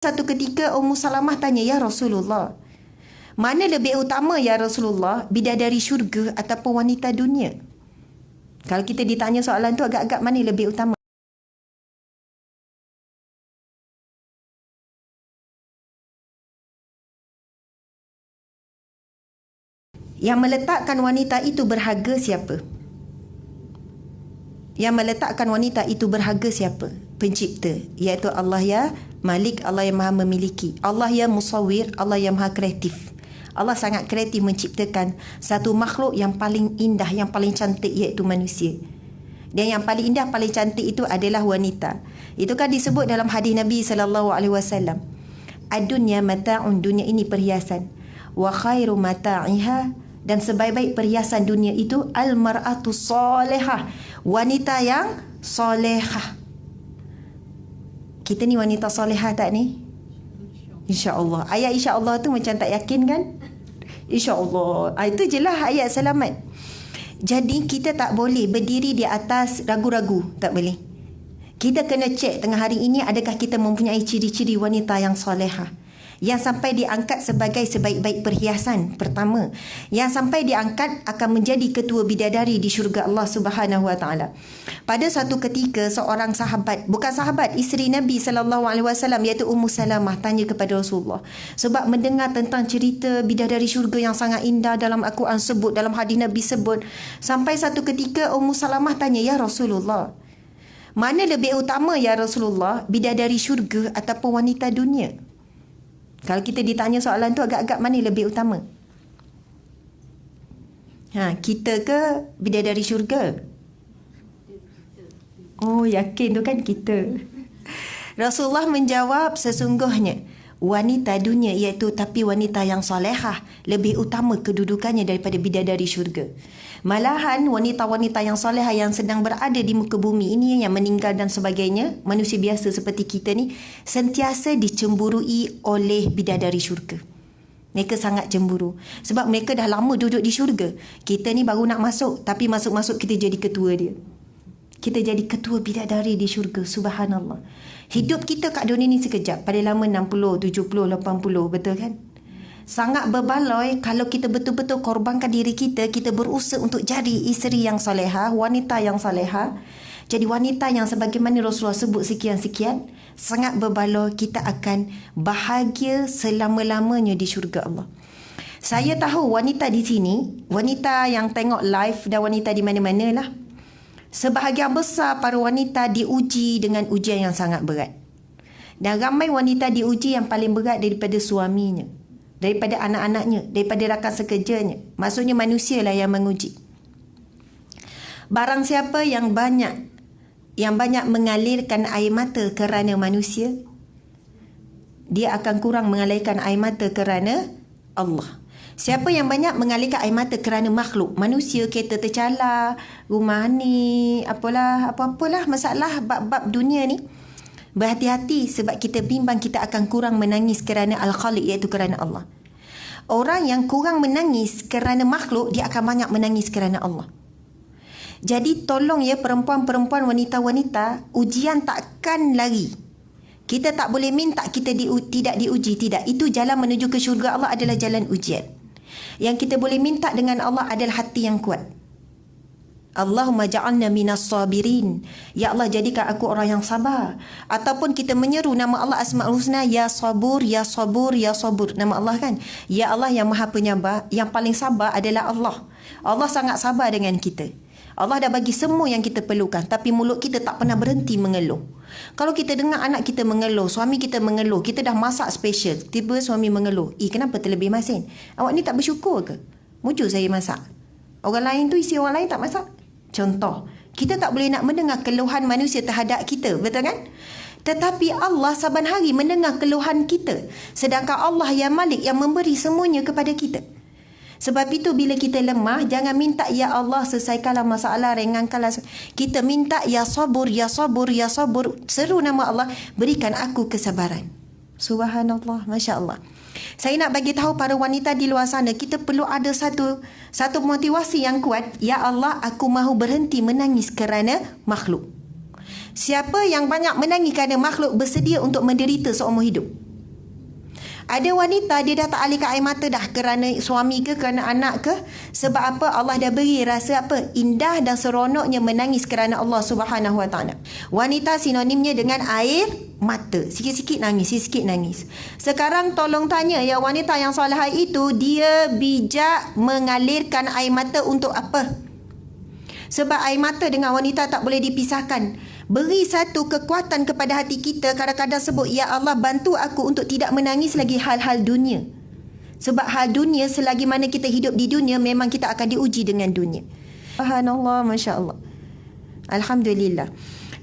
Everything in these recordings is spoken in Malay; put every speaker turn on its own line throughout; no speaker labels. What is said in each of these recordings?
Satu ketika Ummu Salamah tanya, "Ya Rasulullah, mana lebih utama ya Rasulullah, bidadari syurga ataupun wanita dunia?" Kalau kita ditanya soalan tu agak-agak mana lebih utama? Yang meletakkan wanita itu berharga siapa? Yang meletakkan wanita itu berharga siapa? Pencipta, iaitu Allah ya Malik, Allah yang maha memiliki, Allah yang musawwir, Allah yang maha kreatif. Allah sangat kreatif menciptakan satu makhluk yang paling indah, yang paling cantik, iaitu manusia. Dan yang paling indah, paling cantik itu adalah wanita. Itu kan disebut dalam hadis Nabi SAW. Ad-dunya mata'un, dunia ini perhiasan. Wa khairu mata'iha, dan sebaik-baik perhiasan dunia itu al-mar'atu salihah, wanita yang solehah. Kita ni wanita solehah tak ni? InsyaAllah. Ayat insyaAllah tu macam tak yakin kan? InsyaAllah. Itu je lah ayat selamat. Jadi kita tak boleh berdiri di atas ragu-ragu. Tak boleh. Kita kena cek tengah hari ini adakah kita mempunyai ciri-ciri wanita yang solehah, yang sampai diangkat sebagai sebaik-baik perhiasan pertama, yang sampai diangkat akan menjadi ketua bidadari di syurga Allah Subhanahu Wa Taala. Pada satu ketika seorang sahabat, bukan sahabat, isteri Nabi SAW, iaitu Ummu Salamah, tanya kepada Rasulullah sebab mendengar tentang cerita bidadari syurga yang sangat indah dalam Al-Quran sebut, dalam hadis Nabi sebut. Sampai satu ketika Ummu Salamah tanya, "Ya Rasulullah, mana lebih utama ya Rasulullah, bidadari syurga ataupun wanita dunia?" Kalau kita ditanya soalan tu agak-agak mana lebih utama? Kita ke bidadari syurga? Oh, yakin tu kan kita. Rasulullah menjawab, sesungguhnya wanita dunia, iaitu tapi wanita yang solehah, lebih utama kedudukannya daripada bidadari syurga. Malahan wanita-wanita yang solehah yang sedang berada di muka bumi ini, yang meninggal dan sebagainya, manusia biasa seperti kita ni, sentiasa dicemburui oleh bidadari syurga. Mereka sangat cemburu sebab mereka dah lama duduk di syurga. Kita ni baru nak masuk, tapi masuk-masuk kita jadi ketua dia. Kita jadi ketua bidadari di syurga. Subhanallah. Hidup kita kat dunia ni sekejap. Pada lama 60, 70, 80. Betul kan? Sangat berbaloi kalau kita betul-betul korbankan diri kita. Kita berusaha untuk jadi isteri yang solehah, wanita yang solehah. Jadi wanita yang sebagaimana Rasulullah sebut sekian-sekian. Sangat berbaloi, kita akan bahagia selama-lamanya di syurga Allah. Saya tahu wanita di sini, wanita yang tengok live dan wanita di mana-mana lah, sebahagian besar para wanita diuji dengan ujian yang sangat berat. Dan ramai wanita diuji yang paling berat daripada suaminya, daripada anak-anaknya, daripada rakan sekerjanya. Maksudnya manusia lah yang menguji. Barang siapa yang banyak mengalirkan air mata kerana manusia, dia akan kurang mengalirkan air mata kerana Allah. Siapa yang banyak mengalirkan air mata kerana makhluk, manusia, kereta tercalar, rumah ni, apa-apalah masalah bab-bab dunia ni, berhati-hati sebab kita bimbang kita akan kurang menangis kerana Al-Khaliq, iaitu kerana Allah. Orang yang kurang menangis kerana makhluk, dia akan banyak menangis kerana Allah. Jadi tolong ya perempuan-perempuan, wanita-wanita, ujian takkan lari. Kita tak boleh minta kita tidak diuji, tidak. Itu jalan menuju ke syurga Allah adalah jalan ujian. Yang kita boleh minta dengan Allah adalah hati yang kuat. Allahumma ja'alna minas sabirin. Ya Allah, jadikan aku orang yang sabar. Ataupun kita menyeru nama Allah Asma'ul Husna, Ya Sabur, Ya Sabur, Ya Sabur. Nama Allah kan? Ya Allah yang maha penyabar. Yang paling sabar adalah Allah. Allah sangat sabar dengan kita. Allah dah bagi semua yang kita perlukan. Tapi mulut kita tak pernah berhenti mengeluh. Kalau kita dengar anak kita mengeluh, suami kita mengeluh, kita dah masak special, tiba suami mengeluh, kenapa terlebih masin? Awak ni tak bersyukur ke? Mujur saya masak. Orang lain tu, isi orang lain tak masak. Contoh, kita tak boleh nak mendengar keluhan manusia terhadap kita, betul kan? Tetapi Allah saban hari mendengar keluhan kita. Sedangkan Allah yang Malik, yang memberi semuanya kepada kita. Sebab itu bila kita lemah, jangan minta, Ya Allah selesaikanlah masalah, ringankanlah. Kita minta, Ya Sabur, Ya Sabur, Ya Sabur. Seru nama Allah, berikan aku kesabaran. Subhanallah, Masya Allah. Saya nak bagi tahu para wanita di luar sana, kita perlu ada satu motivasi yang kuat. Ya Allah, aku mahu berhenti menangis kerana makhluk. Siapa yang banyak menangis kerana makhluk bersedia untuk menderita seumur hidup. Ada wanita dia dah tak alihkan air mata dah kerana suami ke, kerana anak ke. Sebab apa? Allah dah beri rasa apa? Indah dan seronoknya menangis kerana Allah Subhanahu Wa Taala. Wanita sinonimnya dengan air mata. Sikit-sikit nangis, sikit-sikit nangis. Sekarang tolong tanya, ya wanita yang solehah itu, dia bijak mengalirkan air mata untuk apa? Sebab air mata dengan wanita tak boleh dipisahkan. Beri satu kekuatan kepada hati kita. Kadang-kadang sebut, ya Allah bantu aku untuk tidak menangis lagi hal-hal dunia. Sebab hal dunia, selagi mana kita hidup di dunia, memang kita akan diuji dengan dunia. Subhanallah, Masya Allah. Alhamdulillah.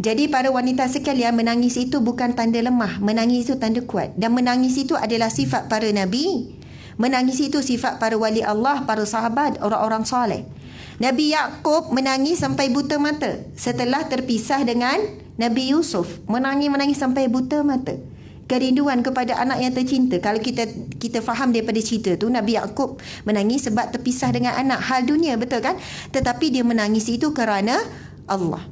Jadi para wanita sekalian, menangis itu bukan tanda lemah. Menangis itu tanda kuat. Dan menangis itu adalah sifat para Nabi. Menangis itu sifat para wali Allah, para sahabat, orang-orang soleh. Nabi Yaqub menangis sampai buta mata setelah terpisah dengan Nabi Yusuf. Menangis sampai buta mata. Kerinduan kepada anak yang tercinta. Kalau kita faham daripada cerita tu, Nabi Yaqub menangis sebab terpisah dengan anak. Hal dunia, betul kan? Tetapi dia menangis itu kerana Allah.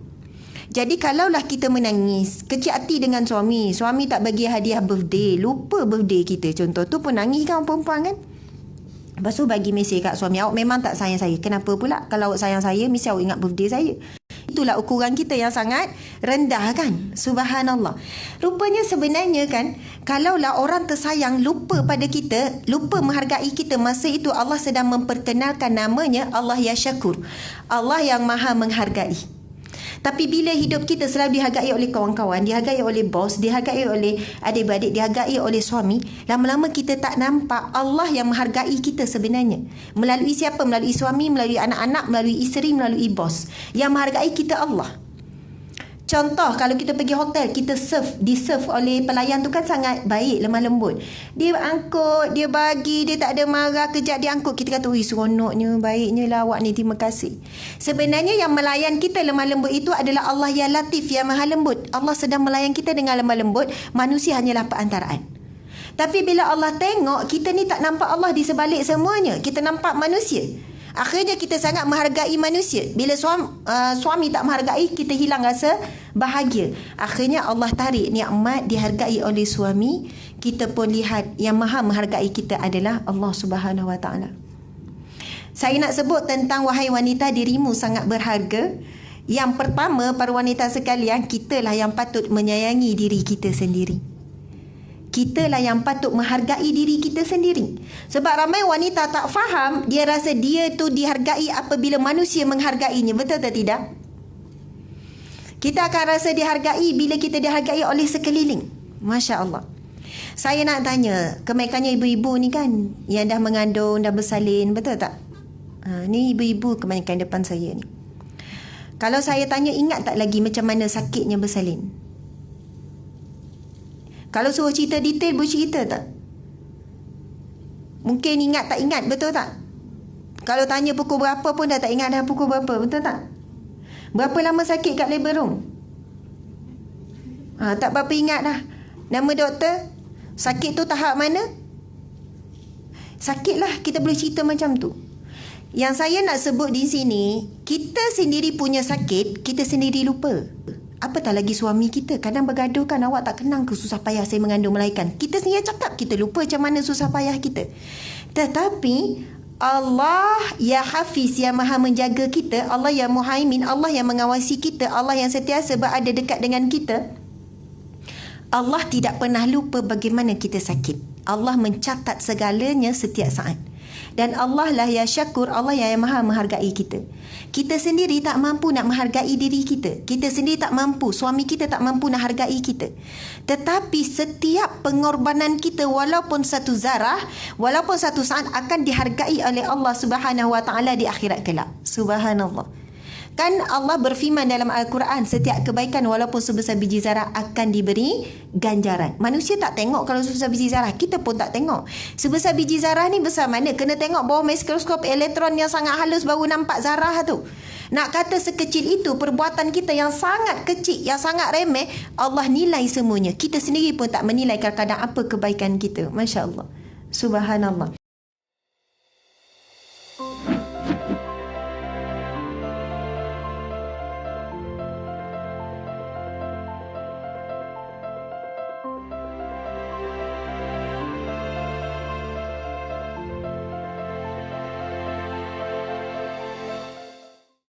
Jadi kalaulah kita menangis, kecil hati dengan suami tak bagi hadiah birthday, lupa birthday kita, contoh tu, penangis kan perempuan kan? Lepas tu bagi mesej kat suami, awak memang tak sayang saya. Kenapa pula? Kalau awak sayang saya, mesti awak ingat birthday saya. Itulah ukuran kita yang sangat rendah kan? Subhanallah. Rupanya sebenarnya kan, kalaulah orang tersayang lupa pada kita, lupa menghargai kita, masa itu Allah sedang memperkenalkan namanya Allah Ya Syakur. Allah yang maha menghargai. Tapi bila hidup kita selalu dihargai oleh kawan-kawan, dihargai oleh bos, dihargai oleh adik-beradik, dihargai oleh suami, lama-lama kita tak nampak Allah yang menghargai kita sebenarnya. Melalui siapa? Melalui suami, melalui anak-anak, melalui isteri, melalui bos. Yang menghargai kita Allah. Contoh, kalau kita pergi hotel, kita diserve oleh pelayan tu kan sangat baik, lemah lembut. Dia angkut, dia bagi, dia tak ada marah, kejap dia angkut. Kita kata, seronoknya, baiknya lah awak ni, terima kasih. Sebenarnya yang melayan kita lemah lembut itu adalah Allah Ya Latif, yang maha lembut. Allah sedang melayan kita dengan lemah lembut, manusia hanyalah perantaraan. Tapi bila Allah tengok, kita ni tak nampak Allah di sebalik semuanya. Kita nampak manusia. Akhirnya kita sangat menghargai manusia. Bila suami tak menghargai, kita hilang rasa bahagia. Akhirnya Allah tarik nikmat dihargai oleh suami. Kita pun lihat yang maha menghargai kita adalah Allah Subhanahu Wa Taala. Saya nak sebut tentang wahai wanita, dirimu sangat berharga. Yang pertama, para wanita sekalian, kitalah yang patut menyayangi diri kita sendiri. Kitalah yang patut menghargai diri kita sendiri. Sebab ramai wanita tak faham, dia rasa dia tu dihargai apabila manusia menghargainya. Betul atau tidak? Kita akan rasa dihargai bila kita dihargai oleh sekeliling. Masya Allah. Saya nak tanya, kebaikannya ibu-ibu ni kan, yang dah mengandung, dah bersalin, betul tak? Ni ibu-ibu kebanyakan depan saya ni. Kalau saya tanya, ingat tak lagi macam mana sakitnya bersalin? Kalau suruh cerita detail, boleh cerita tak? Mungkin ingat tak ingat, betul tak? Kalau tanya pukul berapa pun dah tak ingat dah pukul berapa, betul tak? Berapa lama sakit kat labor room? Tak berapa ingat dah. Nama doktor? Sakit tu tahap mana? Sakitlah, kita boleh cerita macam tu. Yang saya nak sebut di sini, kita sendiri punya sakit, kita sendiri lupa. Apatah lagi suami kita. Kadang bergaduh kan, awak tak kenang ke susah payah saya mengandung melahirkan. Kita sendiri cakap, kita lupa macam mana susah payah kita. Tetapi Allah Ya Hafiz, yang maha menjaga kita, Allah yang Muhaimin, Allah yang mengawasi kita, Allah yang sentiasa berada dekat dengan kita. Allah tidak pernah lupa bagaimana kita sakit. Allah mencatat segalanya setiap saat. Dan Allah lah Ya Syakur, Allah yang maha menghargai kita. Kita sendiri tak mampu nak menghargai diri kita. Kita sendiri tak mampu, suami kita tak mampu nak hargai kita. Tetapi setiap pengorbanan kita, walaupun satu zarah, walaupun satu saat, akan dihargai oleh Allah Subhanahu Wa Taala di akhirat kelak. Subhanallah. Kan Allah berfirman dalam Al-Quran, setiap kebaikan walaupun sebesar biji zarah akan diberi ganjaran. Manusia tak tengok kalau sebesar biji zarah. Kita pun tak tengok. Sebesar biji zarah ni besar mana? Kena tengok bawah mikroskop elektron yang sangat halus baru nampak zarah tu. Nak kata sekecil itu, perbuatan kita yang sangat kecil, yang sangat remeh, Allah nilai semuanya. Kita sendiri pun tak menilai kadang-kadang apa kebaikan kita. Masya Allah. Subhanallah.